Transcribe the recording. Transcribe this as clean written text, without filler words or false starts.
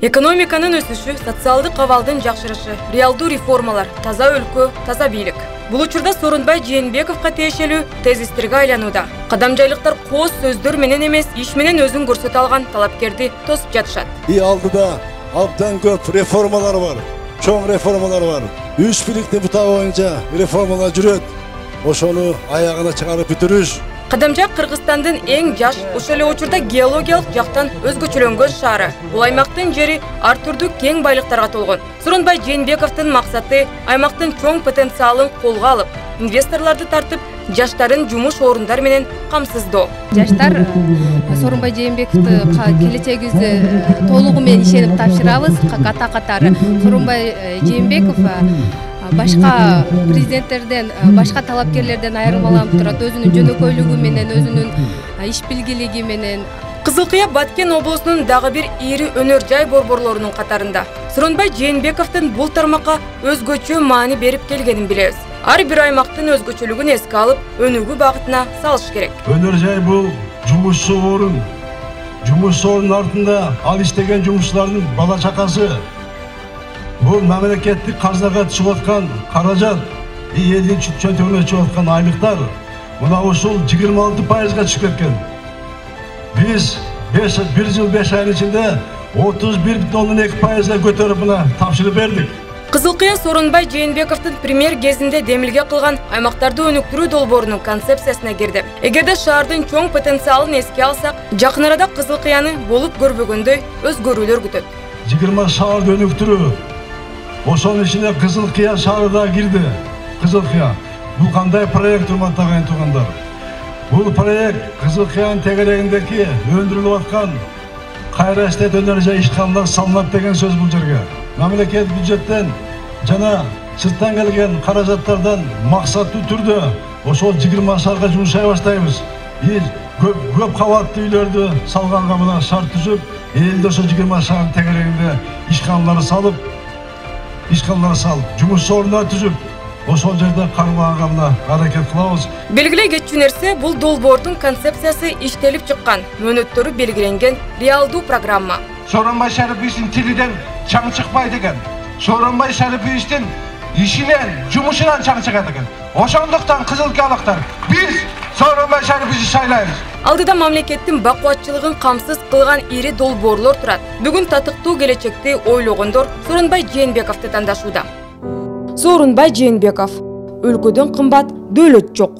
Экономиканын өсүшү, социалдык абалдын жакшырышы, реалдуу реформалар, таза өлкө, таза бийлик. Бул учурда Сооронбай Жээнбековго тиешелүү тезистерге айланууда. Кадамжайлыктар кооз сөздөр менен эмес, иш менен өзүн көрсөтө алган талапкерди тосуп жатышат. Алдыда абдан көп реформалар бар. Чоң реформалар бар. 3 бийликтин бутагы боюнча реформалар жүрөт. Ошону аягына чыгарып бүтүрүш. Кадамжа Кыргызстандын эң жаш, ошол эле учурда геологиялык жактан өзгөчөлөнгөн шаары. Бул аймактын жери ар түрдүү кең байлыктарга толгон. Сооронбай Жээнбековдун максаты аймактын чоң потенциалын колго алып, инвесторлорду тартып, жаштарын жумуш орундары менен камсыздоо. Жаштар Сооронбай Жээнбековду келечегибизди толугу менен ишенип тапшырабыз. Ката-катары Сооронбай Жээнбеков башка президенттерден, башка талапкерлерден айырмаланып турат. Өзүнүн жөнөкөйлүгү менен, өзүнүн иш билгилиги менен. Кызылкыя Баткен облусунун дагы бир ири өнөр жай борборлорунун катарында. Сооронбай Жээнбековдун бул тармакка өзгөчө маани берип келгенин билебиз. Ар бир аймактын өзгөчөлүгүн эске алып, өнүгүү багытына салыш керек. Өнөр жай бул жумушчу орун. Жумуш орунун артында ал иштеген жумушчулардын бала чакасы. Бул мамлекеттик карзага түшүп аткан каражат, элдин чөнтөгүнө чыгып аткан айлыктар мына ушул 26%га чыгып кеткен. Биз 1 жыл 5 айдын ичинде 31,2%га көтөрүп мына тапшырып бердик. Кызылкыя Сооронбай Жээнбековдун премьер кезинде демилге кылган аймактарды өнүктүрүү долбоорунун концепциясына кирди. Эгерде шаардын чоң потенциалын эске алсак, жакын арада Кызылкыяны болуп көрбөгөндөй өзгөрүүлөр күтөт. 20 шаарды өнүктүрүү. Ошонун ичине Кызылкыя шаары да кирди. Кызылкыя. Бул кандай проект урматтаган туугандар? Бул проект Кызылкыянын тегерегиндеги өндүрүлүп аткан кайра эстет өнөр жай ишканалар салынат деген сөз бул жерге. Мамлекет бюджеттен жана сырттан келген каражаттардан максаттуу түрдө ошол 20 шаарга жумшай баштайбыз. Көп кабаттуу үйлөрдү салганга мына шарт түзүп, элде ошо 20 шаардын тегерегинде ишканалар салып, жумуш орундар түзүп, ошол жерде кармаганга мына аракет кылабыз. Белгилей кетчү нерсе, бул долбоордун концепциясы иштелип чыккан, мөөнөттөрү белгиленген реалдуу программа. Сооронбай Шариповичтин тилиден чаң чыкпай деген. Сооронбай Шариповичтин ишинен, жумушунан чаң чыгат экен. Ошондуктан кызылкыялыктар биз Сооронбай Шариповичти шайлайбыз. Алдыда мамлекеттин бакубатчылыгын камсыз кылган ири долбоорлор турат. Бүгүн татыктуу келечекти ойлогондор Сооронбай Жээнбековду тандашууда. Сооронбай Жээнбеков: өлкөдөн кымбат дөөлөт жок.